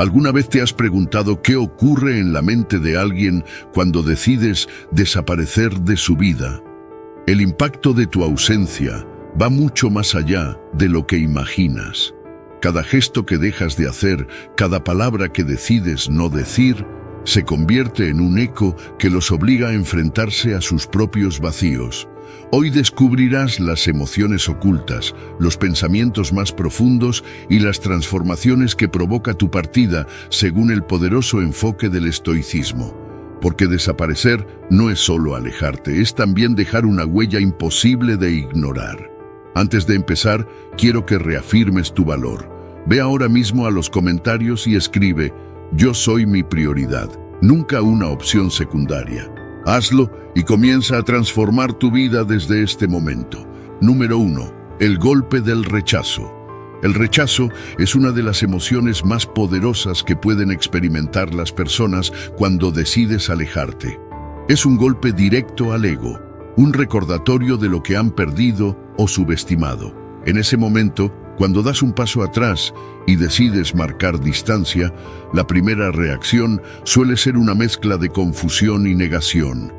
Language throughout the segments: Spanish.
¿Alguna vez te has preguntado qué ocurre en la mente de alguien cuando decides desaparecer de su vida? El impacto de tu ausencia va mucho más allá de lo que imaginas. Cada gesto que dejas de hacer, cada palabra que decides no decir, se convierte en un eco que los obliga a enfrentarse a sus propios vacíos. Hoy descubrirás las emociones ocultas, los pensamientos más profundos y las transformaciones que provoca tu partida según el poderoso enfoque del estoicismo. Porque desaparecer no es solo alejarte, es también dejar una huella imposible de ignorar. Antes de empezar, quiero que reafirmes tu valor. Ve ahora mismo a los comentarios y escribe: yo soy mi prioridad, nunca una opción secundaria. Hazlo y comienza a transformar tu vida desde este momento. Número 1. El golpe del rechazo. El rechazo es una de las emociones más poderosas que pueden experimentar las personas cuando decides alejarte. Es un golpe directo al ego, un recordatorio de lo que han perdido o subestimado. En ese momento, cuando das un paso atrás y decides marcar distancia, la primera reacción suele ser una mezcla de confusión y negación.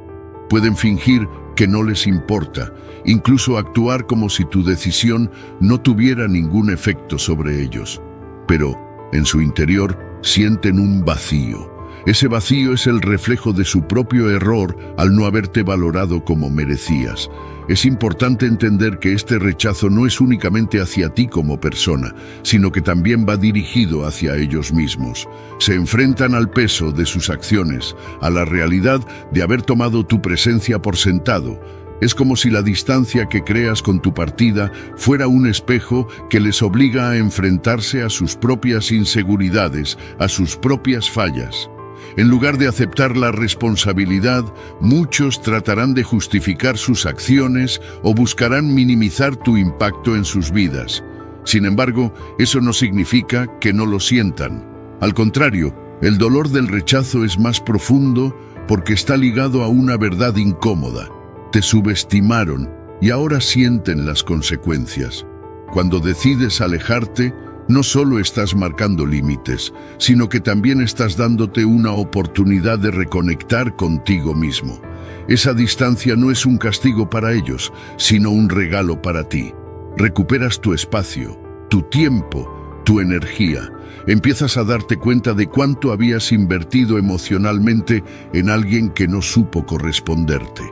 Pueden fingir que no les importa, incluso actuar como si tu decisión no tuviera ningún efecto sobre ellos. Pero, en su interior, sienten un vacío. Ese vacío es el reflejo de su propio error al no haberte valorado como merecías. Es importante entender que este rechazo no es únicamente hacia ti como persona, sino que también va dirigido hacia ellos mismos. Se enfrentan al peso de sus acciones, a la realidad de haber tomado tu presencia por sentado. Es como si la distancia que creas con tu partida fuera un espejo que les obliga a enfrentarse a sus propias inseguridades, a sus propias fallas. En lugar de aceptar la responsabilidad, muchos tratarán de justificar sus acciones o buscarán minimizar tu impacto en sus vidas. Sin embargo, eso no significa que no lo sientan. Al contrario, el dolor del rechazo es más profundo porque está ligado a una verdad incómoda. Te subestimaron y ahora sienten las consecuencias. Cuando decides alejarte, no solo estás marcando límites, sino que también estás dándote una oportunidad de reconectar contigo mismo. Esa distancia no es un castigo para ellos, sino un regalo para ti. Recuperas tu espacio, tu tiempo, tu energía. Empiezas a darte cuenta de cuánto habías invertido emocionalmente en alguien que no supo corresponderte.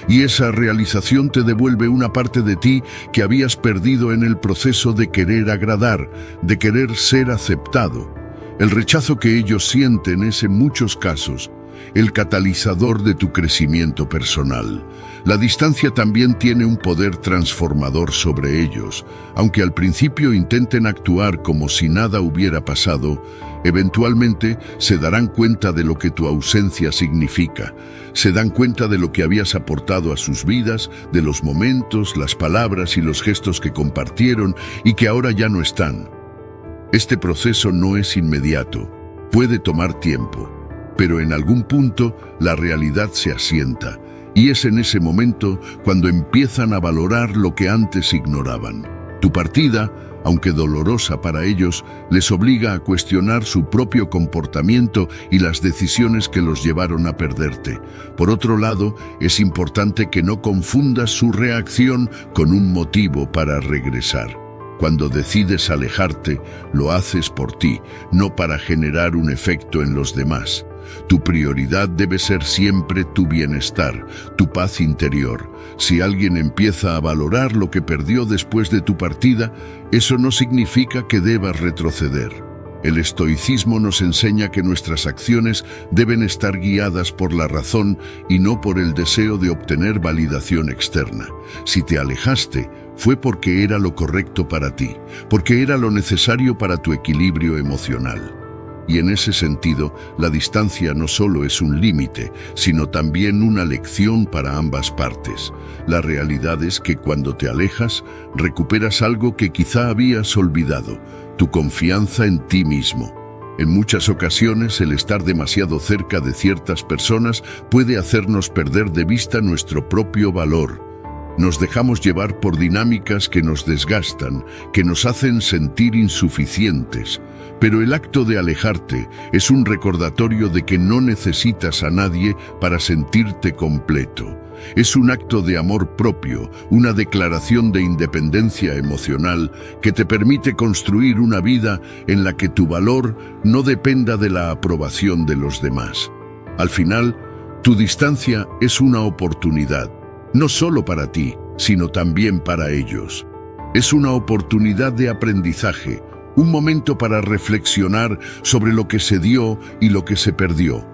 Y esa realización te devuelve una parte de ti que habías perdido en el proceso de querer agradar, de querer ser aceptado. El rechazo que ellos sienten es, en muchos casos, el catalizador de tu crecimiento personal. La distancia también tiene un poder transformador sobre ellos. Aunque al principio intenten actuar como si nada hubiera pasado, eventualmente se darán cuenta de lo que tu ausencia significa. Se dan cuenta de lo que habías aportado a sus vidas, de los momentos, las palabras y los gestos que compartieron y que ahora ya no están. Este proceso no es inmediato, puede tomar tiempo, pero en algún punto la realidad se asienta, y es en ese momento cuando empiezan a valorar lo que antes ignoraban. Tu partida, aunque dolorosa para ellos, les obliga a cuestionar su propio comportamiento y las decisiones que los llevaron a perderte. Por otro lado, es importante que no confundas su reacción con un motivo para regresar. Cuando decides alejarte, lo haces por ti, no para generar un efecto en los demás. Tu prioridad debe ser siempre tu bienestar, tu paz interior. Si alguien empieza a valorar lo que perdió después de tu partida, eso no significa que debas retroceder. El estoicismo nos enseña que nuestras acciones deben estar guiadas por la razón y no por el deseo de obtener validación externa. Si te alejaste, fue porque era lo correcto para ti, porque era lo necesario para tu equilibrio emocional. Y en ese sentido, la distancia no solo es un límite, sino también una lección para ambas partes. La realidad es que cuando te alejas, recuperas algo que quizá habías olvidado, tu confianza en ti mismo. En muchas ocasiones, el estar demasiado cerca de ciertas personas puede hacernos perder de vista nuestro propio valor. Nos dejamos llevar por dinámicas que nos desgastan, que nos hacen sentir insuficientes. Pero el acto de alejarte es un recordatorio de que no necesitas a nadie para sentirte completo. Es un acto de amor propio, una declaración de independencia emocional que te permite construir una vida en la que tu valor no dependa de la aprobación de los demás. Al final, tu distancia es una oportunidad, no solo para ti, sino también para ellos. Es una oportunidad de aprendizaje, un momento para reflexionar sobre lo que se dio y lo que se perdió.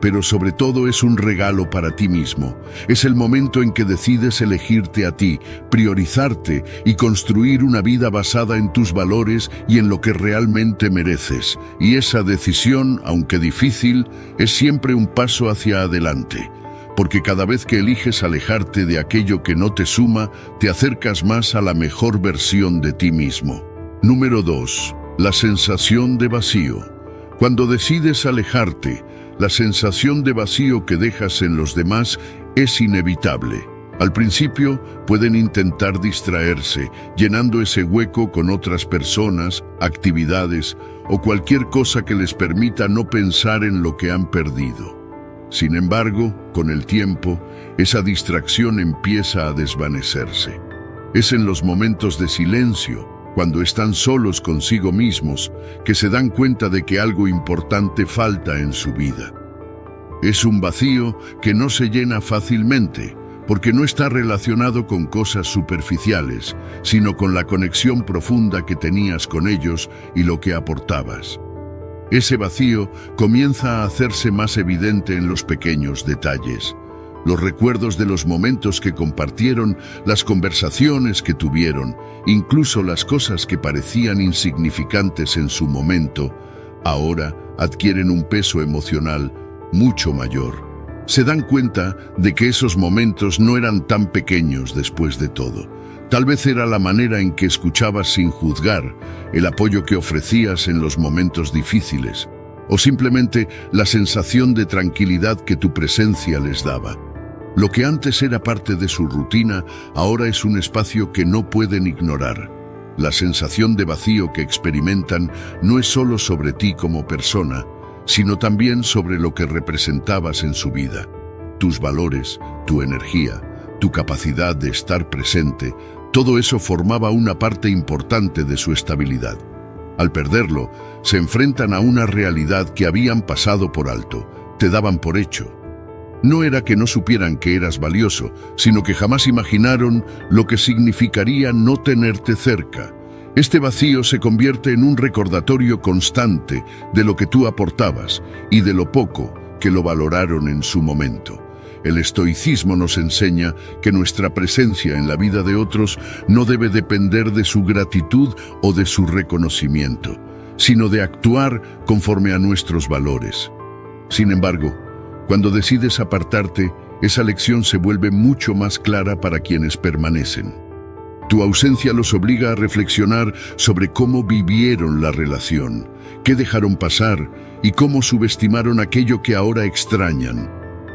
Pero sobre todo es un regalo para ti mismo. Es el momento en que decides elegirte a ti, priorizarte y construir una vida basada en tus valores y en lo que realmente mereces. Y esa decisión, aunque difícil, es siempre un paso hacia adelante. Porque cada vez que eliges alejarte de aquello que no te suma, te acercas más a la mejor versión de ti mismo. Número 2. La sensación de vacío. Cuando decides alejarte, la sensación de vacío que dejas en los demás es inevitable. Al principio pueden intentar distraerse, llenando ese hueco con otras personas, actividades o cualquier cosa que les permita no pensar en lo que han perdido. Sin embargo, con el tiempo, esa distracción empieza a desvanecerse. Es en los momentos de silencio, cuando están solos consigo mismos, que se dan cuenta de que algo importante falta en su vida. Es un vacío que no se llena fácilmente, porque no está relacionado con cosas superficiales, sino con la conexión profunda que tenías con ellos y lo que aportabas. Ese vacío comienza a hacerse más evidente en los pequeños detalles. Los recuerdos de los momentos que compartieron, las conversaciones que tuvieron, incluso las cosas que parecían insignificantes en su momento, ahora adquieren un peso emocional mucho mayor. Se dan cuenta de que esos momentos no eran tan pequeños después de todo. Tal vez era la manera en que escuchabas sin juzgar, el apoyo que ofrecías en los momentos difíciles, o simplemente la sensación de tranquilidad que tu presencia les daba. Lo que antes era parte de su rutina, ahora es un espacio que no pueden ignorar. La sensación de vacío que experimentan no es solo sobre ti como persona, sino también sobre lo que representabas en su vida. Tus valores, tu energía, tu capacidad de estar presente, todo eso formaba una parte importante de su estabilidad. Al perderlo, se enfrentan a una realidad que habían pasado por alto, te daban por hecho. No era que no supieran que eras valioso, sino que jamás imaginaron lo que significaría no tenerte cerca. Este vacío se convierte en un recordatorio constante de lo que tú aportabas y de lo poco que lo valoraron en su momento. El estoicismo nos enseña que nuestra presencia en la vida de otros no debe depender de su gratitud o de su reconocimiento, sino de actuar conforme a nuestros valores. Sin embargo, cuando decides apartarte, esa lección se vuelve mucho más clara para quienes permanecen. Tu ausencia los obliga a reflexionar sobre cómo vivieron la relación, qué dejaron pasar y cómo subestimaron aquello que ahora extrañan.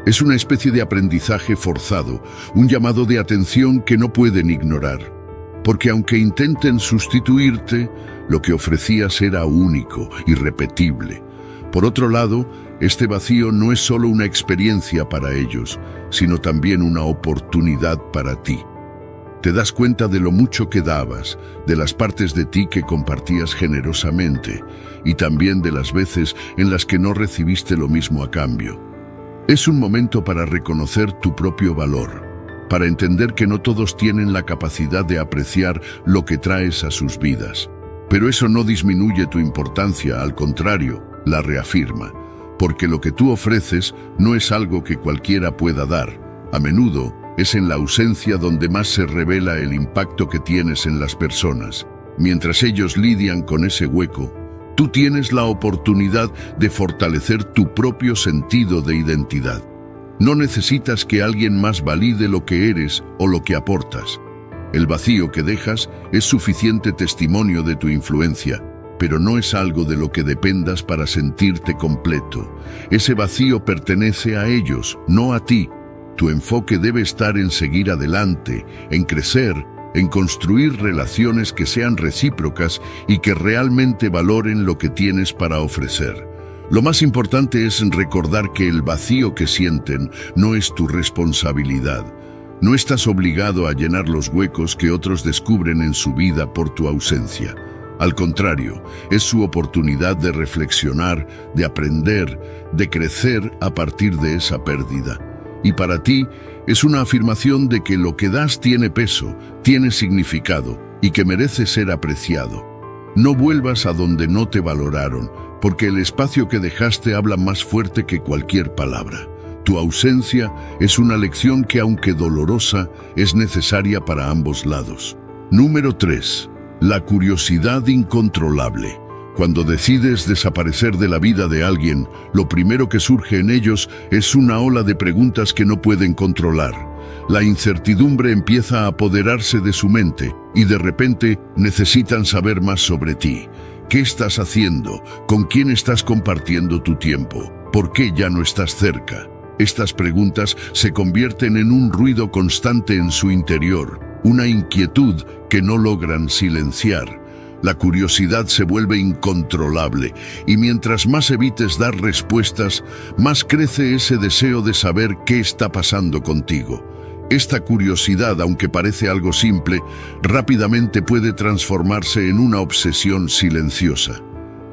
Es una especie de aprendizaje forzado, un llamado de atención que no pueden ignorar. Porque aunque intenten sustituirte, lo que ofrecías era único, irrepetible. Por otro lado, este vacío no es solo una experiencia para ellos, sino también una oportunidad para ti. Te das cuenta de lo mucho que dabas, de las partes de ti que compartías generosamente, y también de las veces en las que no recibiste lo mismo a cambio. Es un momento para reconocer tu propio valor, para entender que no todos tienen la capacidad de apreciar lo que traes a sus vidas. Pero eso no disminuye tu importancia, al contrario, la reafirma, porque lo que tú ofreces no es algo que cualquiera pueda dar. A menudo es en la ausencia donde más se revela el impacto que tienes en las personas. Mientras ellos lidian con ese hueco, tú tienes la oportunidad de fortalecer tu propio sentido de identidad. No necesitas que alguien más valide lo que eres o lo que aportas. El vacío que dejas es suficiente testimonio de tu influencia, pero no es algo de lo que dependas para sentirte completo. Ese vacío pertenece a ellos, no a ti. Tu enfoque debe estar en seguir adelante, en crecer, en construir relaciones que sean recíprocas y que realmente valoren lo que tienes para ofrecer. Lo más importante es recordar que el vacío que sienten no es tu responsabilidad. No estás obligado a llenar los huecos que otros descubren en su vida por tu ausencia. Al contrario, es su oportunidad de reflexionar, de aprender, de crecer a partir de esa pérdida. Y para ti, es una afirmación de que lo que das tiene peso, tiene significado y que merece ser apreciado. No vuelvas a donde no te valoraron, porque el espacio que dejaste habla más fuerte que cualquier palabra. Tu ausencia es una lección que, aunque dolorosa, es necesaria para ambos lados. Número 3. La curiosidad incontrolable. Cuando decides desaparecer de la vida de alguien, lo primero que surge en ellos es una ola de preguntas que no pueden controlar. La incertidumbre empieza a apoderarse de su mente y de repente necesitan saber más sobre ti. ¿Qué estás haciendo? ¿Con quién estás compartiendo tu tiempo? ¿Por qué ya no estás cerca? Estas preguntas se convierten en un ruido constante en su interior, una inquietud que no logran silenciar. La curiosidad se vuelve incontrolable y mientras más evites dar respuestas, más crece ese deseo de saber qué está pasando contigo. Esta curiosidad, aunque parece algo simple, rápidamente puede transformarse en una obsesión silenciosa.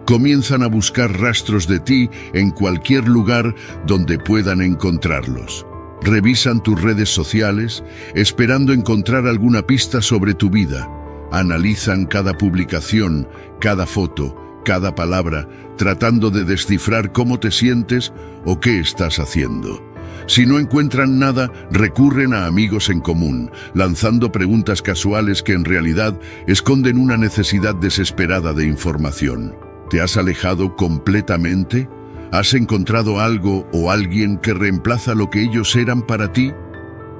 Comienzan a buscar rastros de ti en cualquier lugar donde puedan encontrarlos. Revisan tus redes sociales, esperando encontrar alguna pista sobre tu vida. Analizan cada publicación, cada foto, cada palabra, tratando de descifrar cómo te sientes o qué estás haciendo. Si no encuentran nada, recurren a amigos en común, lanzando preguntas casuales que en realidad esconden una necesidad desesperada de información. ¿Te has alejado completamente? ¿Has encontrado algo o alguien que reemplaza lo que ellos eran para ti?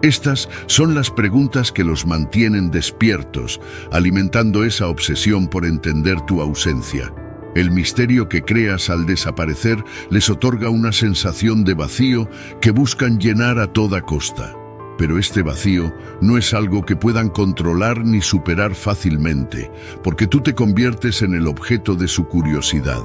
Estas son las preguntas que los mantienen despiertos, alimentando esa obsesión por entender tu ausencia. El misterio que creas al desaparecer les otorga una sensación de vacío que buscan llenar a toda costa. Pero este vacío no es algo que puedan controlar ni superar fácilmente, porque tú te conviertes en el objeto de su curiosidad.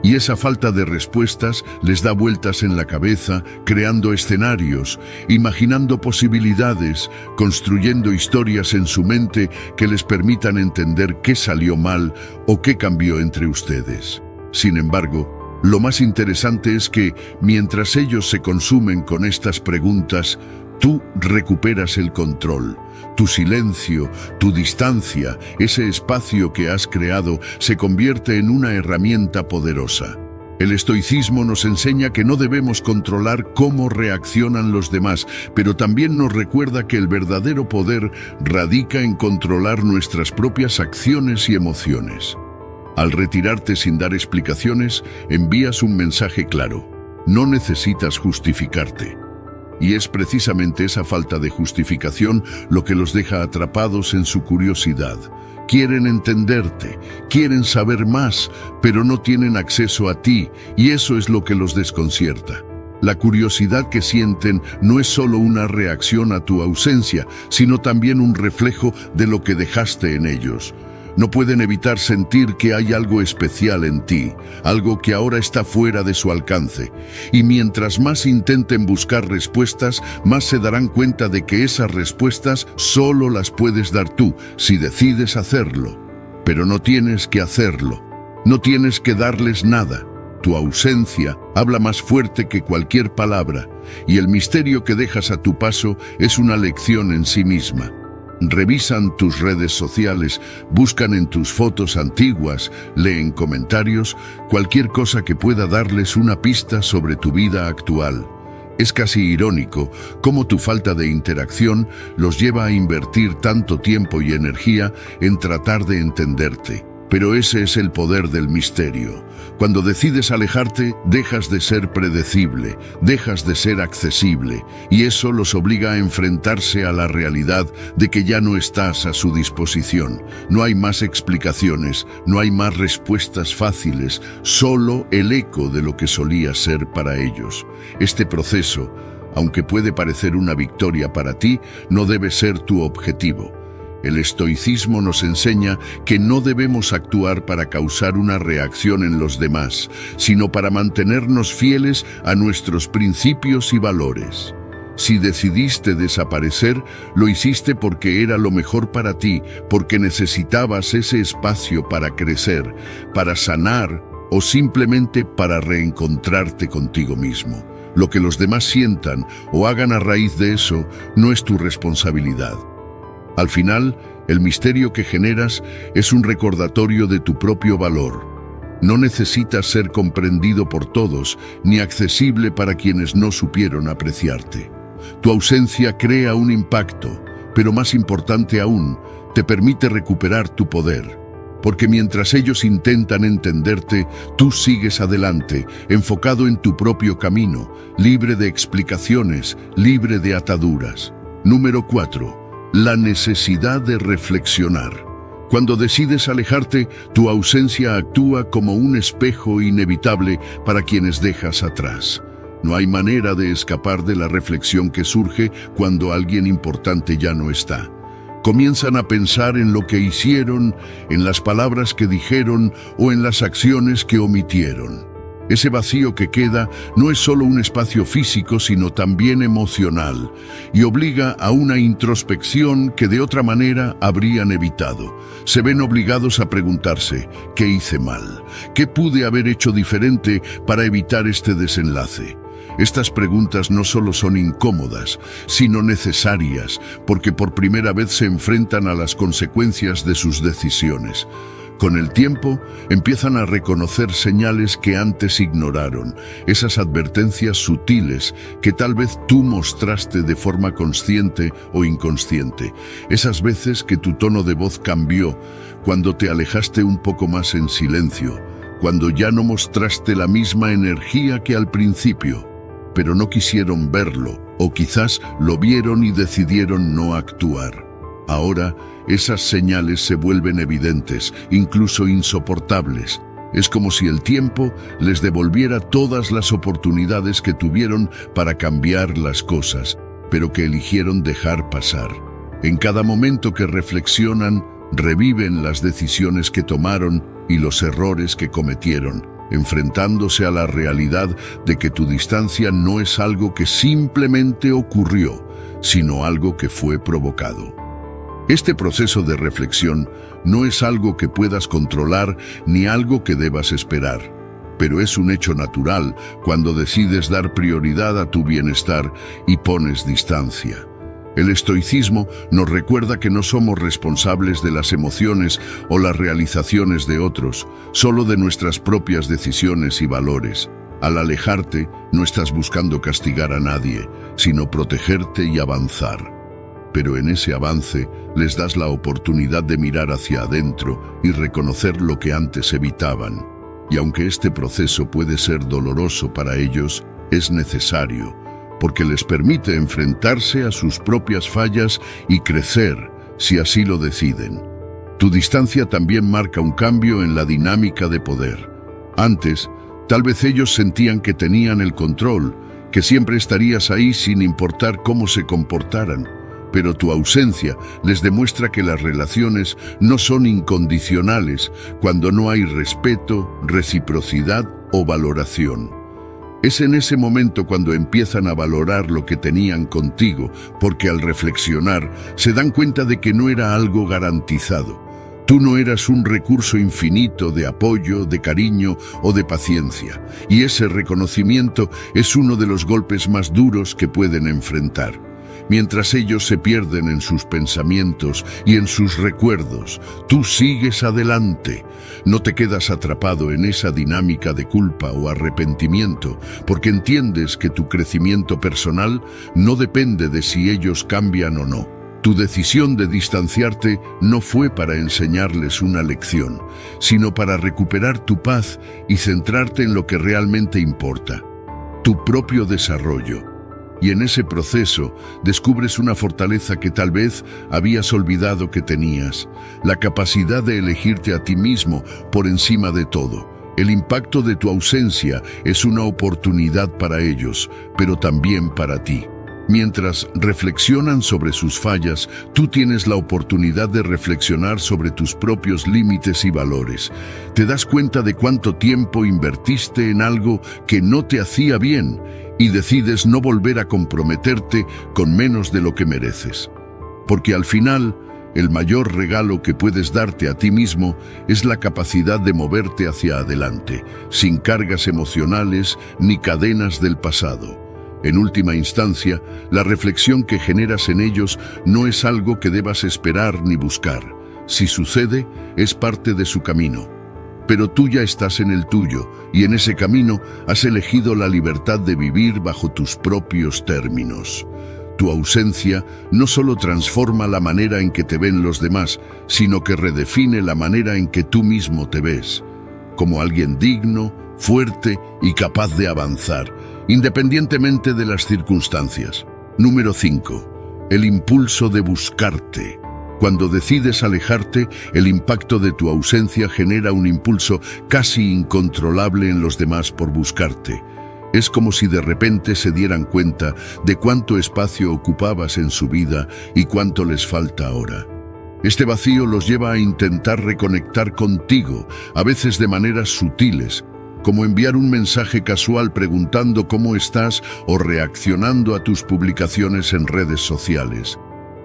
Y esa falta de respuestas les da vueltas en la cabeza, creando escenarios, imaginando posibilidades, construyendo historias en su mente que les permitan entender qué salió mal o qué cambió entre ustedes. Sin embargo, lo más interesante es que, mientras ellos se consumen con estas preguntas, tú recuperas el control. Tu silencio, tu distancia, ese espacio que has creado, se convierte en una herramienta poderosa. El estoicismo nos enseña que no debemos controlar cómo reaccionan los demás, pero también nos recuerda que el verdadero poder radica en controlar nuestras propias acciones y emociones. Al retirarte sin dar explicaciones, envías un mensaje claro. No necesitas justificarte. Y es precisamente esa falta de justificación lo que los deja atrapados en su curiosidad. Quieren entenderte, quieren saber más, pero no tienen acceso a ti, y eso es lo que los desconcierta. La curiosidad que sienten no es solo una reacción a tu ausencia, sino también un reflejo de lo que dejaste en ellos. No pueden evitar sentir que hay algo especial en ti, algo que ahora está fuera de su alcance. Y mientras más intenten buscar respuestas, más se darán cuenta de que esas respuestas solo las puedes dar tú, si decides hacerlo. Pero no tienes que hacerlo. No tienes que darles nada. Tu ausencia habla más fuerte que cualquier palabra, y el misterio que dejas a tu paso es una lección en sí misma. Revisan tus redes sociales, buscan en tus fotos antiguas, leen comentarios, cualquier cosa que pueda darles una pista sobre tu vida actual. Es casi irónico cómo tu falta de interacción los lleva a invertir tanto tiempo y energía en tratar de entenderte. Pero ese es el poder del misterio. Cuando decides alejarte, dejas de ser predecible, dejas de ser accesible, y eso los obliga a enfrentarse a la realidad de que ya no estás a su disposición. No hay más explicaciones, no hay más respuestas fáciles, solo el eco de lo que solía ser para ellos. Este proceso, Aunque puede parecer una victoria para ti, no debe ser tu objetivo. El estoicismo nos enseña que no debemos actuar para causar una reacción en los demás, sino para mantenernos fieles a nuestros principios y valores. Si decidiste desaparecer, lo hiciste porque era lo mejor para ti, porque necesitabas ese espacio para crecer, para sanar o simplemente para reencontrarte contigo mismo. Lo que los demás sientan o hagan a raíz de eso no es tu responsabilidad. Al final, el misterio que generas es un recordatorio de tu propio valor. No necesitas ser comprendido por todos ni accesible para quienes no supieron apreciarte. Tu ausencia crea un impacto, pero más importante aún, te permite recuperar tu poder. Porque mientras ellos intentan entenderte, tú sigues adelante, enfocado en tu propio camino, libre de explicaciones, libre de ataduras. Número 4. La necesidad de reflexionar. Cuando decides alejarte, tu ausencia actúa como un espejo inevitable para quienes dejas atrás. No hay manera de escapar de la reflexión que surge cuando alguien importante ya no está. Comienzan a pensar en lo que hicieron, en las palabras que dijeron o en las acciones que omitieron. Ese vacío que queda no es solo un espacio físico, sino también emocional, y obliga a una introspección que de otra manera habrían evitado. Se ven obligados a preguntarse, ¿qué hice mal? ¿Qué pude haber hecho diferente para evitar este desenlace? Estas preguntas no solo son incómodas, sino necesarias, porque por primera vez se enfrentan a las consecuencias de sus decisiones. Con el tiempo, empiezan a reconocer señales que antes ignoraron, esas advertencias sutiles que tal vez tú mostraste de forma consciente o inconsciente, esas veces que tu tono de voz cambió, cuando te alejaste un poco más en silencio, cuando ya no mostraste la misma energía que al principio, pero no quisieron verlo, o quizás lo vieron y decidieron no actuar. Ahora, esas señales se vuelven evidentes, incluso insoportables. Es como si el tiempo les devolviera todas las oportunidades que tuvieron para cambiar las cosas, pero que eligieron dejar pasar. En cada momento que reflexionan, reviven las decisiones que tomaron y los errores que cometieron, enfrentándose a la realidad de que tu distancia no es algo que simplemente ocurrió, sino algo que fue provocado. Este proceso de reflexión no es algo que puedas controlar ni algo que debas esperar, pero es un hecho natural cuando decides dar prioridad a tu bienestar y pones distancia. El estoicismo nos recuerda que no somos responsables de las emociones o las realizaciones de otros, solo de nuestras propias decisiones y valores. Al alejarte, no estás buscando castigar a nadie, sino protegerte y avanzar. Pero en ese avance les das la oportunidad de mirar hacia adentro y reconocer lo que antes evitaban. Y aunque este proceso puede ser doloroso para ellos, es necesario, porque les permite enfrentarse a sus propias fallas y crecer, si así lo deciden. Tu distancia también marca un cambio en la dinámica de poder. Antes, tal vez ellos sentían que tenían el control, que siempre estarías ahí sin importar cómo se comportaran. Pero tu ausencia les demuestra que las relaciones no son incondicionales cuando no hay respeto, reciprocidad o valoración. Es en ese momento cuando empiezan a valorar lo que tenían contigo, porque al reflexionar se dan cuenta de que no era algo garantizado. Tú no eras un recurso infinito de apoyo, de cariño o de paciencia, y ese reconocimiento es uno de los golpes más duros que pueden enfrentar. Mientras ellos se pierden en sus pensamientos y en sus recuerdos, tú sigues adelante. No te quedas atrapado en esa dinámica de culpa o arrepentimiento, porque entiendes que tu crecimiento personal no depende de si ellos cambian o no. Tu decisión de distanciarte no fue para enseñarles una lección, sino para recuperar tu paz y centrarte en lo que realmente importa, tu propio desarrollo. Y en ese proceso descubres una fortaleza que tal vez habías olvidado que tenías, la capacidad de elegirte a ti mismo por encima de todo. El impacto de tu ausencia es una oportunidad para ellos, pero también para ti. Mientras reflexionan sobre sus fallas, tú tienes la oportunidad de reflexionar sobre tus propios límites y valores. Te das cuenta de cuánto tiempo invertiste en algo que no te hacía bien y decides no volver a comprometerte con menos de lo que mereces. Porque al final, el mayor regalo que puedes darte a ti mismo es la capacidad de moverte hacia adelante, sin cargas emocionales ni cadenas del pasado. En última instancia, la reflexión que generas en ellos no es algo que debas esperar ni buscar. Si sucede, es parte de su camino. Pero tú ya estás en el tuyo, y en ese camino has elegido la libertad de vivir bajo tus propios términos. Tu ausencia no solo transforma la manera en que te ven los demás, sino que redefine la manera en que tú mismo te ves, como alguien digno, fuerte y capaz de avanzar, independientemente de las circunstancias. Número 5. El impulso de buscarte. Cuando decides alejarte, el impacto de tu ausencia genera un impulso casi incontrolable en los demás por buscarte. Es como si de repente se dieran cuenta de cuánto espacio ocupabas en su vida y cuánto les falta ahora. Este vacío los lleva a intentar reconectar contigo, a veces de maneras sutiles, como enviar un mensaje casual preguntando cómo estás o reaccionando a tus publicaciones en redes sociales.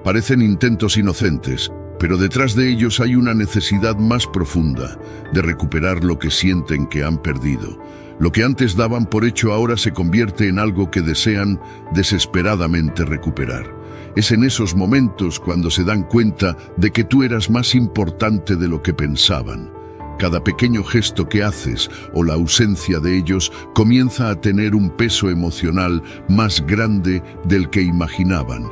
Parecen intentos inocentes, pero detrás de ellos hay una necesidad más profunda de recuperar lo que sienten que han perdido. Lo que antes daban por hecho ahora se convierte en algo que desean desesperadamente recuperar. Es en esos momentos cuando se dan cuenta de que tú eras más importante de lo que pensaban. Cada pequeño gesto que haces o la ausencia de ellos comienza a tener un peso emocional más grande del que imaginaban.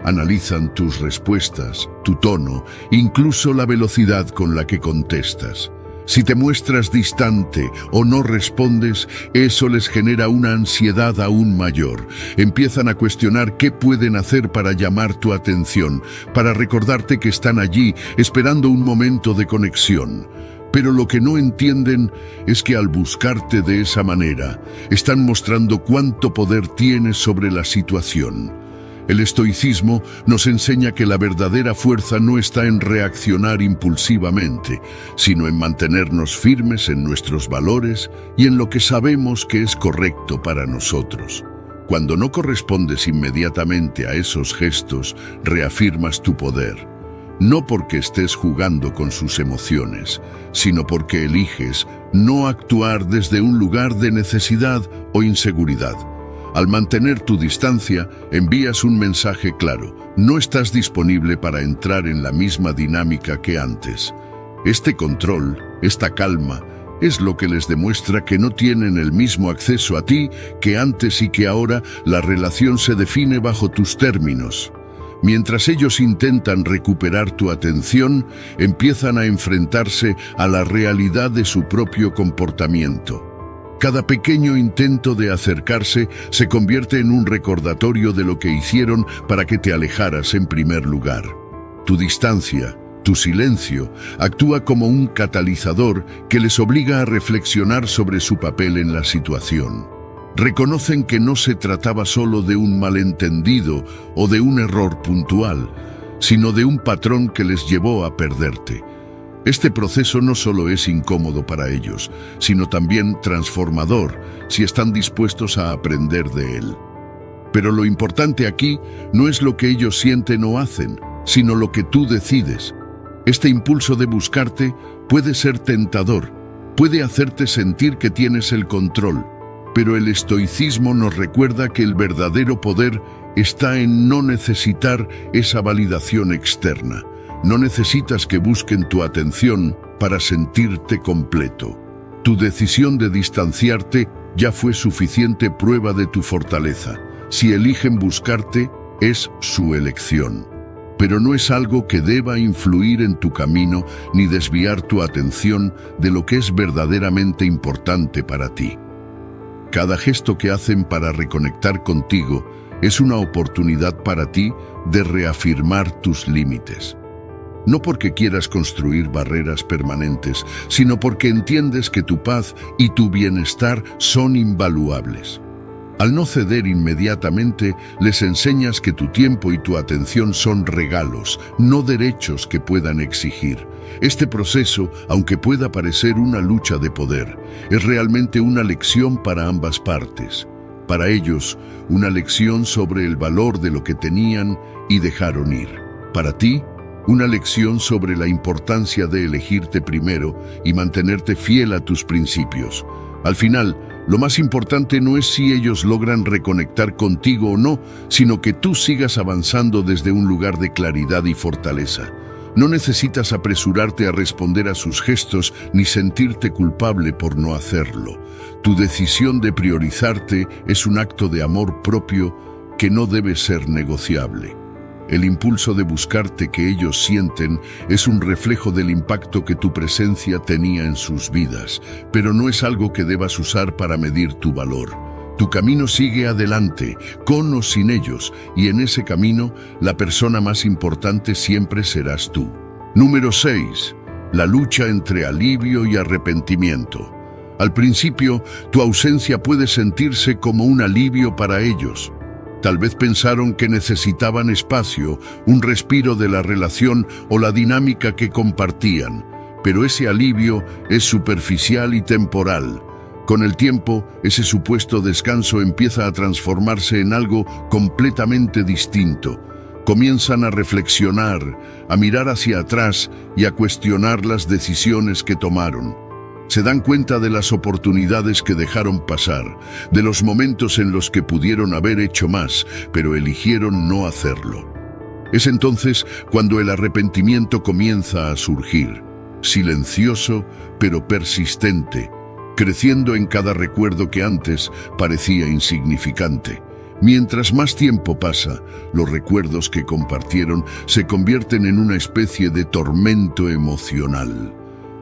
Analizan tus respuestas, tu tono, incluso la velocidad con la que contestas. Si te muestras distante o no respondes, eso les genera una ansiedad aún mayor. Empiezan a cuestionar qué pueden hacer para llamar tu atención, para recordarte que están allí, esperando un momento de conexión. Pero lo que no entienden es que al buscarte de esa manera, están mostrando cuánto poder tienes sobre la situación. El estoicismo nos enseña que la verdadera fuerza no está en reaccionar impulsivamente, sino en mantenernos firmes en nuestros valores y en lo que sabemos que es correcto para nosotros. Cuando no correspondes inmediatamente a esos gestos, reafirmas tu poder. No porque estés jugando con sus emociones, sino porque eliges no actuar desde un lugar de necesidad o inseguridad. Al mantener tu distancia, envías un mensaje claro. No estás disponible para entrar en la misma dinámica que antes. Este control, esta calma, es lo que les demuestra que no tienen el mismo acceso a ti que antes y que ahora la relación se define bajo tus términos. Mientras ellos intentan recuperar tu atención, empiezan a enfrentarse a la realidad de su propio comportamiento. Cada pequeño intento de acercarse se convierte en un recordatorio de lo que hicieron para que te alejaras en primer lugar. Tu distancia, tu silencio, actúa como un catalizador que les obliga a reflexionar sobre su papel en la situación. Reconocen que no se trataba solo de un malentendido o de un error puntual, sino de un patrón que les llevó a perderte. Este proceso no solo es incómodo para ellos, sino también transformador si están dispuestos a aprender de él. Pero lo importante aquí no es lo que ellos sienten o hacen, sino lo que tú decides. Este impulso de buscarte puede ser tentador, puede hacerte sentir que tienes el control, pero el estoicismo nos recuerda que el verdadero poder está en no necesitar esa validación externa. No necesitas que busquen tu atención para sentirte completo. Tu decisión de distanciarte ya fue suficiente prueba de tu fortaleza. Si eligen buscarte, es su elección. Pero no es algo que deba influir en tu camino ni desviar tu atención de lo que es verdaderamente importante para ti. Cada gesto que hacen para reconectar contigo es una oportunidad para ti de reafirmar tus límites. No porque quieras construir barreras permanentes, sino porque entiendes que tu paz y tu bienestar son invaluables. Al no ceder inmediatamente, les enseñas que tu tiempo y tu atención son regalos, no derechos que puedan exigir. Este proceso, aunque pueda parecer una lucha de poder, es realmente una lección para ambas partes. Para ellos, una lección sobre el valor de lo que tenían y dejaron ir. Para ti, una lección sobre la importancia de elegirte primero y mantenerte fiel a tus principios. Al final, lo más importante no es si ellos logran reconectar contigo o no, sino que tú sigas avanzando desde un lugar de claridad y fortaleza. No necesitas apresurarte a responder a sus gestos ni sentirte culpable por no hacerlo. Tu decisión de priorizarte es un acto de amor propio que no debe ser negociable. El impulso de buscarte que ellos sienten es un reflejo del impacto que tu presencia tenía en sus vidas, pero no es algo que debas usar para medir tu valor. Tu camino sigue adelante, con o sin ellos, y en ese camino, la persona más importante siempre serás tú. Número 6. La lucha entre alivio y arrepentimiento. Al principio, tu ausencia puede sentirse como un alivio para ellos. Tal vez pensaron que necesitaban espacio, un respiro de la relación o la dinámica que compartían, pero ese alivio es superficial y temporal. Con el tiempo, ese supuesto descanso empieza a transformarse en algo completamente distinto. Comienzan a reflexionar, a mirar hacia atrás y a cuestionar las decisiones que tomaron. Se dan cuenta de las oportunidades que dejaron pasar, de los momentos en los que pudieron haber hecho más, pero eligieron no hacerlo. Es entonces cuando el arrepentimiento comienza a surgir, silencioso pero persistente, creciendo en cada recuerdo que antes parecía insignificante. Mientras más tiempo pasa, los recuerdos que compartieron se convierten en una especie de tormento emocional.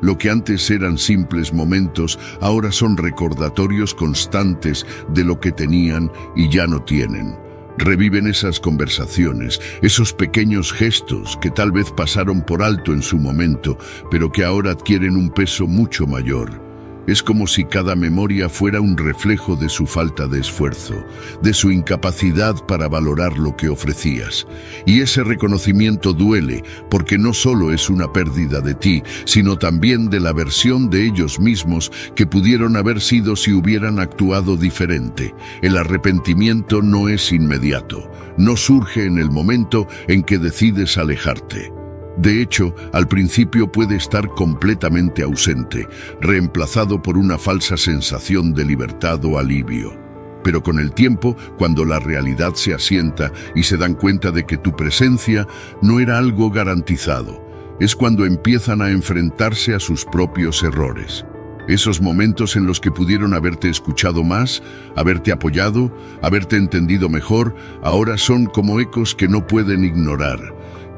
Lo que antes eran simples momentos, ahora son recordatorios constantes de lo que tenían y ya no tienen. Reviven esas conversaciones, esos pequeños gestos que tal vez pasaron por alto en su momento, pero que ahora adquieren un peso mucho mayor. Es como si cada memoria fuera un reflejo de su falta de esfuerzo, de su incapacidad para valorar lo que ofrecías. Y ese reconocimiento duele, porque no solo es una pérdida de ti, sino también de la versión de ellos mismos que pudieron haber sido si hubieran actuado diferente. El arrepentimiento no es inmediato, no surge en el momento en que decides alejarte. De hecho, al principio puede estar completamente ausente, reemplazado por una falsa sensación de libertad o alivio. Pero con el tiempo, cuando la realidad se asienta y se dan cuenta de que tu presencia no era algo garantizado, es cuando empiezan a enfrentarse a sus propios errores. Esos momentos en los que pudieron haberte escuchado más, haberte apoyado, haberte entendido mejor, ahora son como ecos que no pueden ignorar.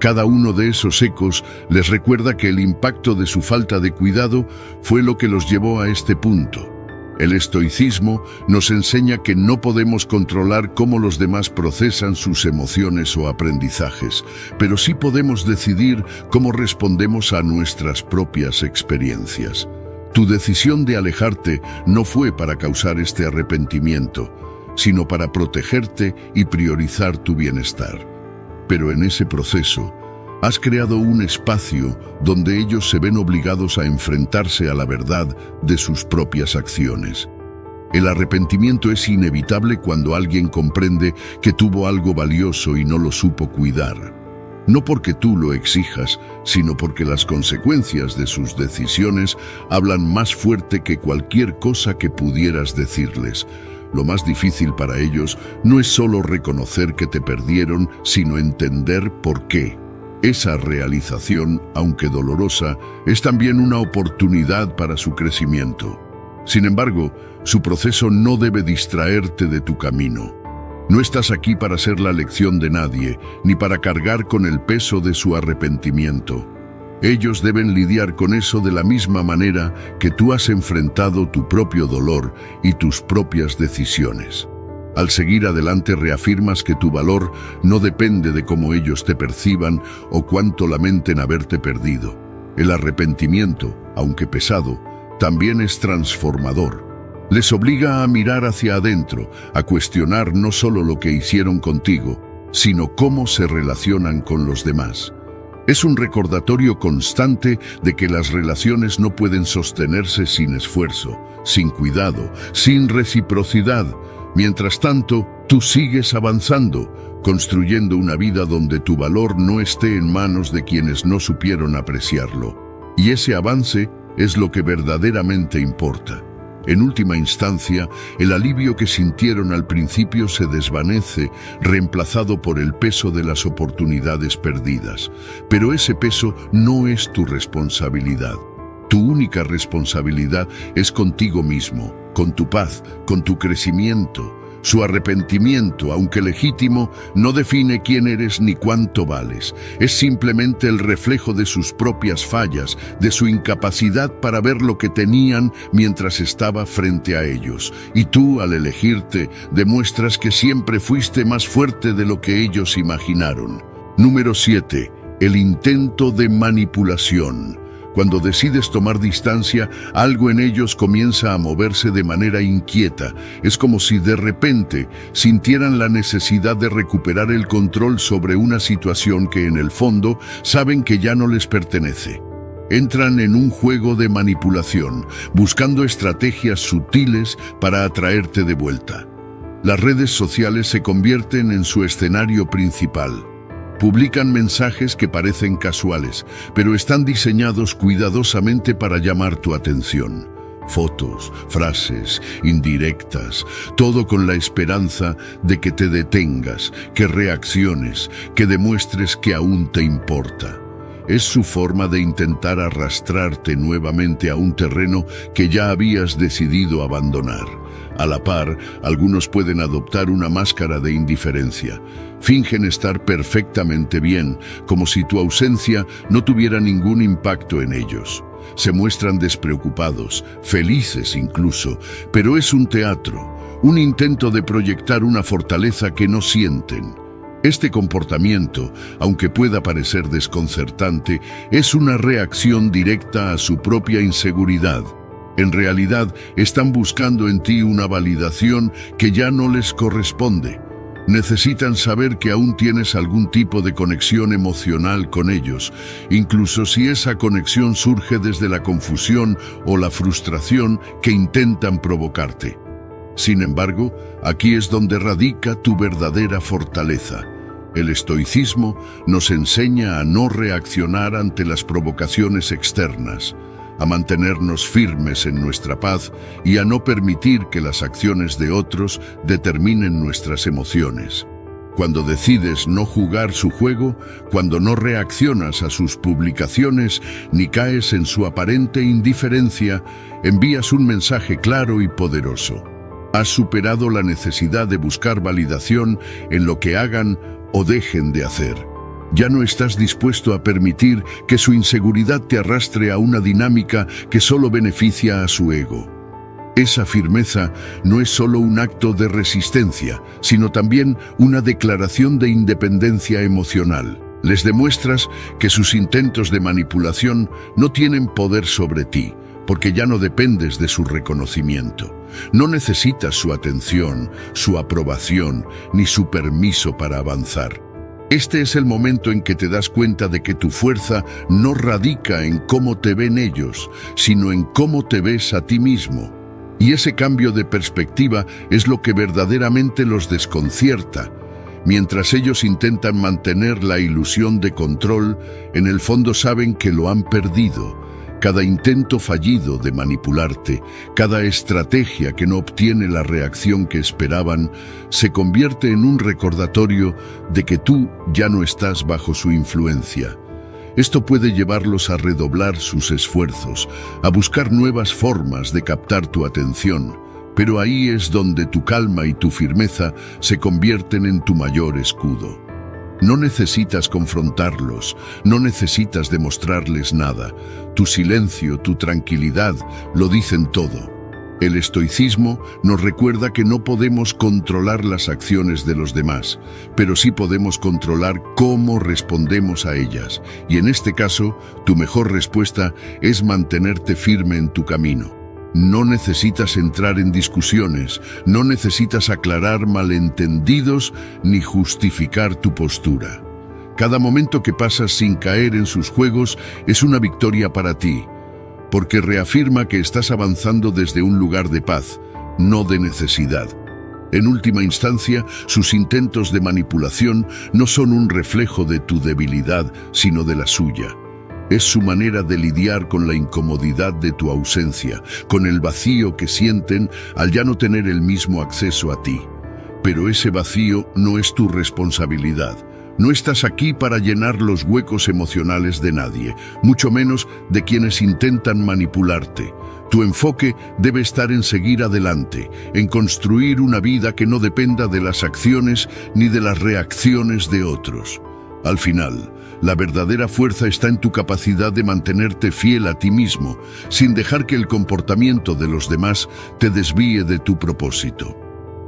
Cada uno de esos ecos les recuerda que el impacto de su falta de cuidado fue lo que los llevó a este punto. El estoicismo nos enseña que no podemos controlar cómo los demás procesan sus emociones o aprendizajes, pero sí podemos decidir cómo respondemos a nuestras propias experiencias. Tu decisión de alejarte no fue para causar este arrepentimiento, sino para protegerte y priorizar tu bienestar. Pero en ese proceso, has creado un espacio donde ellos se ven obligados a enfrentarse a la verdad de sus propias acciones. El arrepentimiento es inevitable cuando alguien comprende que tuvo algo valioso y no lo supo cuidar. No porque tú lo exijas, sino porque las consecuencias de sus decisiones hablan más fuerte que cualquier cosa que pudieras decirles. Lo más difícil para ellos no es solo reconocer que te perdieron, sino entender por qué. Esa realización, aunque dolorosa, es también una oportunidad para su crecimiento. Sin embargo, su proceso no debe distraerte de tu camino. No estás aquí para ser la lección de nadie, ni para cargar con el peso de su arrepentimiento. Ellos deben lidiar con eso de la misma manera que tú has enfrentado tu propio dolor y tus propias decisiones. Al seguir adelante reafirmas que tu valor no depende de cómo ellos te perciban o cuánto lamenten haberte perdido. El arrepentimiento, aunque pesado, también es transformador. Les obliga a mirar hacia adentro, a cuestionar no solo lo que hicieron contigo, sino cómo se relacionan con los demás. Es un recordatorio constante de que las relaciones no pueden sostenerse sin esfuerzo, sin cuidado, sin reciprocidad. Mientras tanto, tú sigues avanzando, construyendo una vida donde tu valor no esté en manos de quienes no supieron apreciarlo. Y ese avance es lo que verdaderamente importa. En última instancia, el alivio que sintieron al principio se desvanece, reemplazado por el peso de las oportunidades perdidas. Pero ese peso no es tu responsabilidad. Tu única responsabilidad es contigo mismo, con tu paz, con tu crecimiento. Su arrepentimiento, aunque legítimo, no define quién eres ni cuánto vales. Es simplemente el reflejo de sus propias fallas, de su incapacidad para ver lo que tenían mientras estaba frente a ellos. Y tú, al elegirte, demuestras que siempre fuiste más fuerte de lo que ellos imaginaron. Número 7. El intento de manipulación. Cuando decides tomar distancia, algo en ellos comienza a moverse de manera inquieta. Es como si de repente sintieran la necesidad de recuperar el control sobre una situación que en el fondo saben que ya no les pertenece. Entran en un juego de manipulación, buscando estrategias sutiles para atraerte de vuelta. Las redes sociales se convierten en su escenario principal. Publican mensajes que parecen casuales, pero están diseñados cuidadosamente para llamar tu atención. Fotos, frases, indirectas, todo con la esperanza de que te detengas, que reacciones, que demuestres que aún te importa. Es su forma de intentar arrastrarte nuevamente a un terreno que ya habías decidido abandonar. A la par, algunos pueden adoptar una máscara de indiferencia. Fingen estar perfectamente bien, como si tu ausencia no tuviera ningún impacto en ellos. Se muestran despreocupados, felices incluso, pero es un teatro, un intento de proyectar una fortaleza que no sienten. Este comportamiento, aunque pueda parecer desconcertante, es una reacción directa a su propia inseguridad. En realidad, están buscando en ti una validación que ya no les corresponde. Necesitan saber que aún tienes algún tipo de conexión emocional con ellos, incluso si esa conexión surge desde la confusión o la frustración que intentan provocarte. Sin embargo, aquí es donde radica tu verdadera fortaleza. El estoicismo nos enseña a no reaccionar ante las provocaciones externas, a mantenernos firmes en nuestra paz y a no permitir que las acciones de otros determinen nuestras emociones. Cuando decides no jugar su juego, cuando no reaccionas a sus publicaciones ni caes en su aparente indiferencia, envías un mensaje claro y poderoso. Has superado la necesidad de buscar validación en lo que hagan o dejen de hacer. Ya no estás dispuesto a permitir que su inseguridad te arrastre a una dinámica que solo beneficia a su ego. Esa firmeza no es solo un acto de resistencia, sino también una declaración de independencia emocional. Les demuestras que sus intentos de manipulación no tienen poder sobre ti, porque ya no dependes de su reconocimiento. No necesitas su atención, su aprobación, ni su permiso para avanzar. Este es el momento en que te das cuenta de que tu fuerza no radica en cómo te ven ellos, sino en cómo te ves a ti mismo. Y ese cambio de perspectiva es lo que verdaderamente los desconcierta. Mientras ellos intentan mantener la ilusión de control, en el fondo saben que lo han perdido. Cada intento fallido de manipularte, cada estrategia que no obtiene la reacción que esperaban, se convierte en un recordatorio de que tú ya no estás bajo su influencia. Esto puede llevarlos a redoblar sus esfuerzos, a buscar nuevas formas de captar tu atención, pero ahí es donde tu calma y tu firmeza se convierten en tu mayor escudo. No necesitas confrontarlos, no necesitas demostrarles nada. Tu silencio, tu tranquilidad, lo dicen todo. El estoicismo nos recuerda que no podemos controlar las acciones de los demás, pero sí podemos controlar cómo respondemos a ellas. Y en este caso, tu mejor respuesta es mantenerte firme en tu camino. No necesitas entrar en discusiones, no necesitas aclarar malentendidos ni justificar tu postura. Cada momento que pasas sin caer en sus juegos es una victoria para ti, porque reafirma que estás avanzando desde un lugar de paz, no de necesidad. En última instancia, sus intentos de manipulación no son un reflejo de tu debilidad, sino de la suya. Es su manera de lidiar con la incomodidad de tu ausencia, con el vacío que sienten al ya no tener el mismo acceso a ti. Pero ese vacío no es tu responsabilidad. No estás aquí para llenar los huecos emocionales de nadie, mucho menos de quienes intentan manipularte. Tu enfoque debe estar en seguir adelante, en construir una vida que no dependa de las acciones ni de las reacciones de otros. Al final, la verdadera fuerza está en tu capacidad de mantenerte fiel a ti mismo, sin dejar que el comportamiento de los demás te desvíe de tu propósito.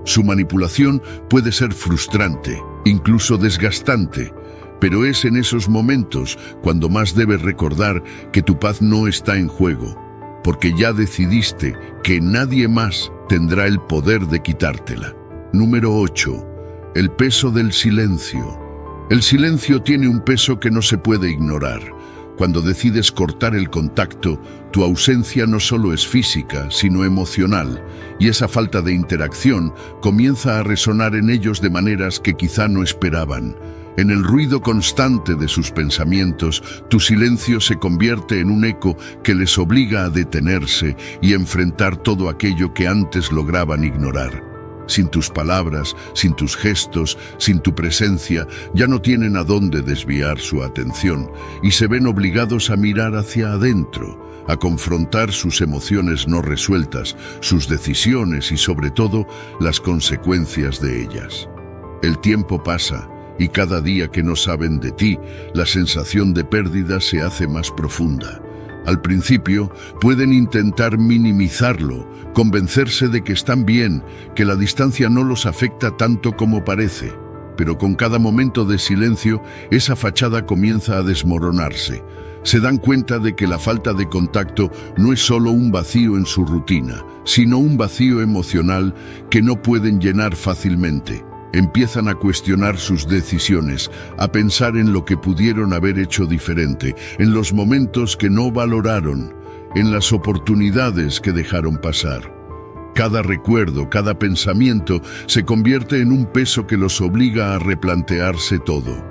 Su manipulación puede ser frustrante, incluso desgastante, pero es en esos momentos cuando más debes recordar que tu paz no está en juego, porque ya decidiste que nadie más tendrá el poder de quitártela. Número 8. El peso del silencio. El silencio tiene un peso que no se puede ignorar. Cuando decides cortar el contacto, tu ausencia no solo es física, sino emocional, y esa falta de interacción comienza a resonar en ellos de maneras que quizá no esperaban. En el ruido constante de sus pensamientos, tu silencio se convierte en un eco que les obliga a detenerse y enfrentar todo aquello que antes lograban ignorar. Sin tus palabras, sin tus gestos, sin tu presencia, ya no tienen a dónde desviar su atención y se ven obligados a mirar hacia adentro, a confrontar sus emociones no resueltas, sus decisiones y sobre todo las consecuencias de ellas. El tiempo pasa y cada día que no saben de ti, la sensación de pérdida se hace más profunda. Al principio, pueden intentar minimizarlo, convencerse de que están bien, que la distancia no los afecta tanto como parece. Pero con cada momento de silencio, esa fachada comienza a desmoronarse. Se dan cuenta de que la falta de contacto no es solo un vacío en su rutina, sino un vacío emocional que no pueden llenar fácilmente. Empiezan a cuestionar sus decisiones, a pensar en lo que pudieron haber hecho diferente, en los momentos que no valoraron, en las oportunidades que dejaron pasar. Cada recuerdo, cada pensamiento se convierte en un peso que los obliga a replantearse todo.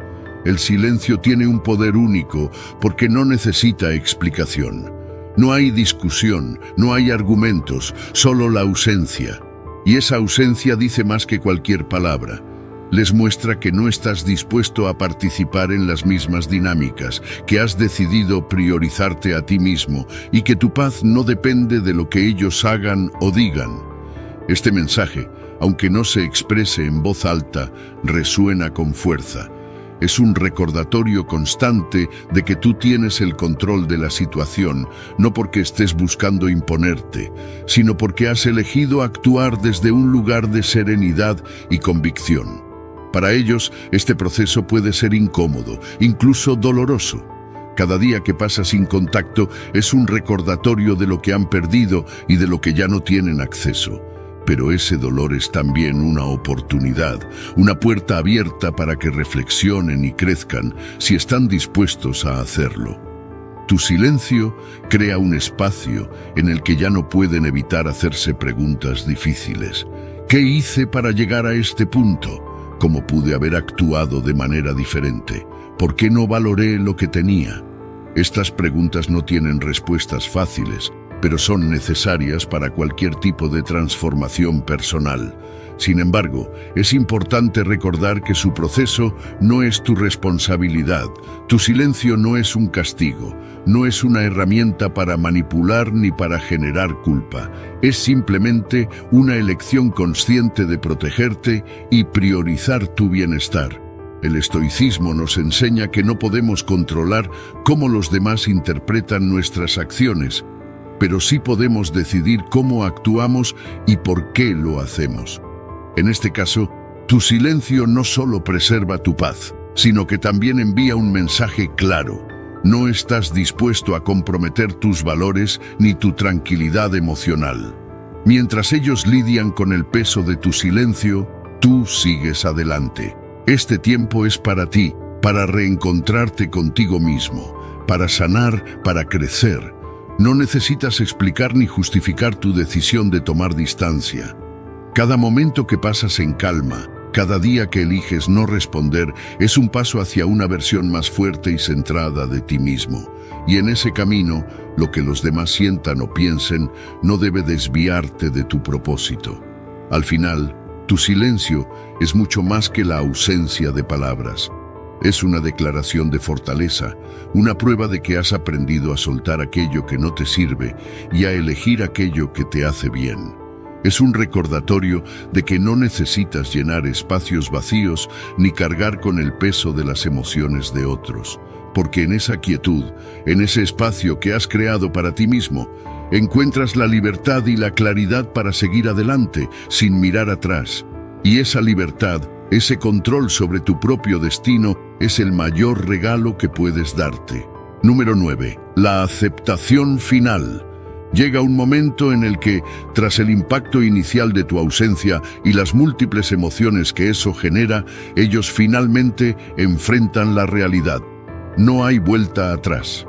El silencio tiene un poder único porque no necesita explicación. No hay discusión, no hay argumentos, solo la ausencia. Y esa ausencia dice más que cualquier palabra. Les muestra que no estás dispuesto a participar en las mismas dinámicas, que has decidido priorizarte a ti mismo y que tu paz no depende de lo que ellos hagan o digan. Este mensaje, aunque no se exprese en voz alta, resuena con fuerza. Es un recordatorio constante de que tú tienes el control de la situación, no porque estés buscando imponerte, sino porque has elegido actuar desde un lugar de serenidad y convicción. Para ellos, este proceso puede ser incómodo, incluso doloroso. Cada día que pasa sin contacto es un recordatorio de lo que han perdido y de lo que ya no tienen acceso. Pero ese dolor es también una oportunidad, una puerta abierta para que reflexionen y crezcan si están dispuestos a hacerlo. Tu silencio crea un espacio en el que ya no pueden evitar hacerse preguntas difíciles. ¿Qué hice para llegar a este punto? ¿Cómo pude haber actuado de manera diferente? ¿Por qué no valoré lo que tenía? Estas preguntas no tienen respuestas fáciles, pero son necesarias para cualquier tipo de transformación personal. Sin embargo, es importante recordar que su proceso no es tu responsabilidad. Tu silencio no es un castigo, no es una herramienta para manipular ni para generar culpa. Es simplemente una elección consciente de protegerte y priorizar tu bienestar. El estoicismo nos enseña que no podemos controlar cómo los demás interpretan nuestras acciones, pero sí podemos decidir cómo actuamos y por qué lo hacemos. En este caso, tu silencio no solo preserva tu paz, sino que también envía un mensaje claro. No estás dispuesto a comprometer tus valores ni tu tranquilidad emocional. Mientras ellos lidian con el peso de tu silencio, tú sigues adelante. Este tiempo es para ti, para reencontrarte contigo mismo, para sanar, para crecer. No necesitas explicar ni justificar tu decisión de tomar distancia. Cada momento que pasas en calma, cada día que eliges no responder, es un paso hacia una versión más fuerte y centrada de ti mismo. Y en ese camino, lo que los demás sientan o piensen no debe desviarte de tu propósito. Al final, tu silencio es mucho más que la ausencia de palabras. Es una declaración de fortaleza, una prueba de que has aprendido a soltar aquello que no te sirve y a elegir aquello que te hace bien. Es un recordatorio de que no necesitas llenar espacios vacíos ni cargar con el peso de las emociones de otros, porque en esa quietud, en ese espacio que has creado para ti mismo, encuentras la libertad y la claridad para seguir adelante sin mirar atrás. Y esa libertad, ese control sobre tu propio destino, es el mayor regalo que puedes darte. Número 9. La aceptación final. Llega un momento en el que, tras el impacto inicial de tu ausencia y las múltiples emociones que eso genera, ellos finalmente enfrentan la realidad. No hay vuelta atrás.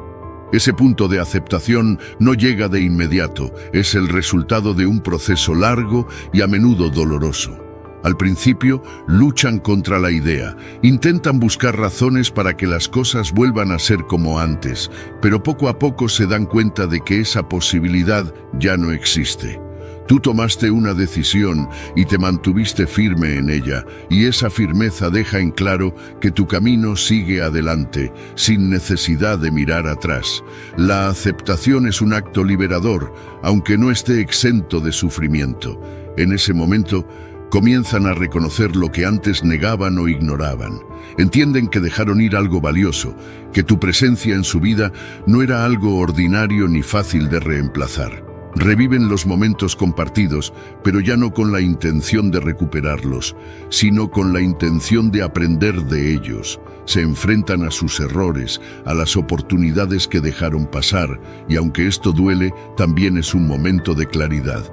Ese punto de aceptación no llega de inmediato, es el resultado de un proceso largo y a menudo doloroso. Al principio, luchan contra la idea, intentan buscar razones para que las cosas vuelvan a ser como antes, pero poco a poco se dan cuenta de que esa posibilidad ya no existe. Tú tomaste una decisión y te mantuviste firme en ella, y esa firmeza deja en claro que tu camino sigue adelante, sin necesidad de mirar atrás. La aceptación es un acto liberador, aunque no esté exento de sufrimiento. En ese momento, comienzan a reconocer lo que antes negaban o ignoraban. Entienden que dejaron ir algo valioso, que tu presencia en su vida no era algo ordinario ni fácil de reemplazar. Reviven los momentos compartidos, pero ya no con la intención de recuperarlos, sino con la intención de aprender de ellos. Se enfrentan a sus errores, a las oportunidades que dejaron pasar, y aunque esto duele, también es un momento de claridad.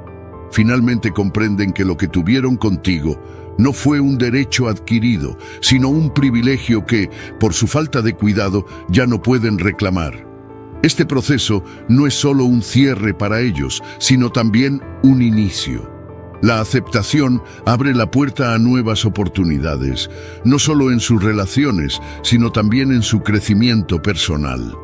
Finalmente comprenden que lo que tuvieron contigo no fue un derecho adquirido, sino un privilegio que, por su falta de cuidado, ya no pueden reclamar. Este proceso no es solo un cierre para ellos, sino también un inicio. La aceptación abre la puerta a nuevas oportunidades, no solo en sus relaciones, sino también en su crecimiento personal.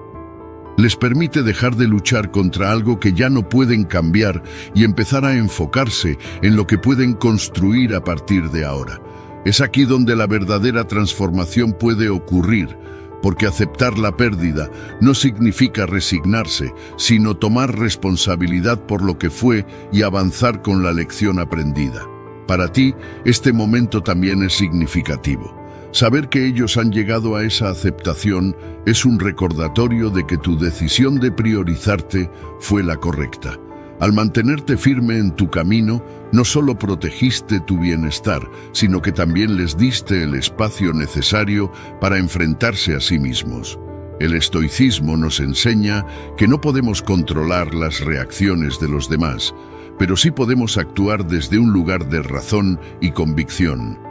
Les permite dejar de luchar contra algo que ya no pueden cambiar y empezar a enfocarse en lo que pueden construir a partir de ahora. Es aquí donde la verdadera transformación puede ocurrir, porque aceptar la pérdida no significa resignarse, sino tomar responsabilidad por lo que fue y avanzar con la lección aprendida. Para ti, este momento también es significativo. Saber que ellos han llegado a esa aceptación es un recordatorio de que tu decisión de priorizarte fue la correcta. Al mantenerte firme en tu camino, no solo protegiste tu bienestar, sino que también les diste el espacio necesario para enfrentarse a sí mismos. El estoicismo nos enseña que no podemos controlar las reacciones de los demás, pero sí podemos actuar desde un lugar de razón y convicción.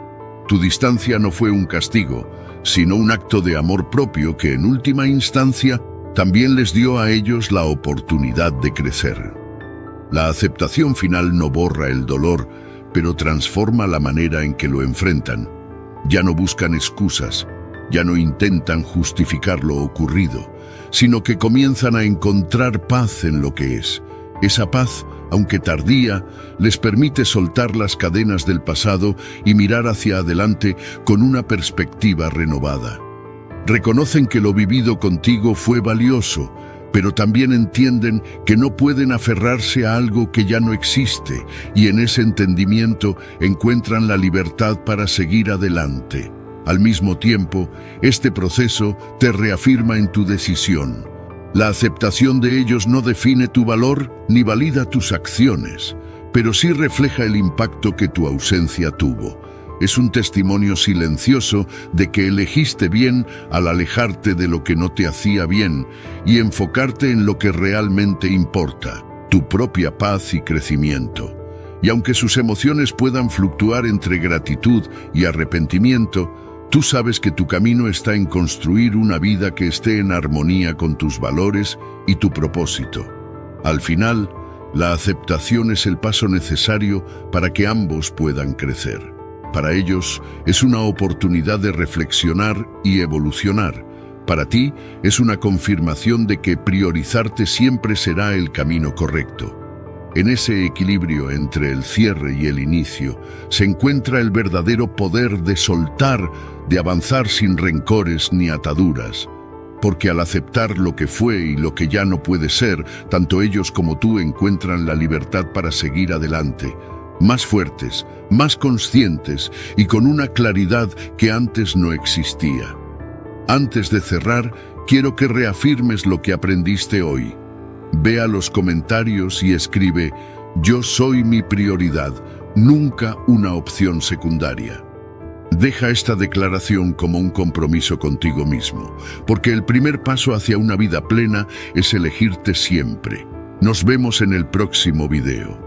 Tu distancia no fue un castigo, sino un acto de amor propio que en última instancia también les dio a ellos la oportunidad de crecer. La aceptación final no borra el dolor, pero transforma la manera en que lo enfrentan. Ya no buscan excusas, ya no intentan justificar lo ocurrido, sino que comienzan a encontrar paz en lo que es. Esa paz, aunque tardía, les permite soltar las cadenas del pasado y mirar hacia adelante con una perspectiva renovada. Reconocen que lo vivido contigo fue valioso, pero también entienden que no pueden aferrarse a algo que ya no existe, y en ese entendimiento encuentran la libertad para seguir adelante. Al mismo tiempo, este proceso te reafirma en tu decisión. La aceptación de ellos no define tu valor ni valida tus acciones, pero sí refleja el impacto que tu ausencia tuvo. Es un testimonio silencioso de que elegiste bien al alejarte de lo que no te hacía bien y enfocarte en lo que realmente importa, tu propia paz y crecimiento. Y aunque sus emociones puedan fluctuar entre gratitud y arrepentimiento, tú sabes que tu camino está en construir una vida que esté en armonía con tus valores y tu propósito. Al final, la aceptación es el paso necesario para que ambos puedan crecer. Para ellos es una oportunidad de reflexionar y evolucionar. Para ti es una confirmación de que priorizarte siempre será el camino correcto. En ese equilibrio entre el cierre y el inicio se encuentra el verdadero poder de soltar, de avanzar sin rencores ni ataduras. Porque al aceptar lo que fue y lo que ya no puede ser, tanto ellos como tú encuentran la libertad para seguir adelante, más fuertes, más conscientes y con una claridad que antes no existía. Antes de cerrar, quiero que reafirmes lo que aprendiste hoy. Ve a los comentarios y escribe: yo soy mi prioridad, nunca una opción secundaria. Deja esta declaración como un compromiso contigo mismo, porque el primer paso hacia una vida plena es elegirte siempre. Nos vemos en el próximo video.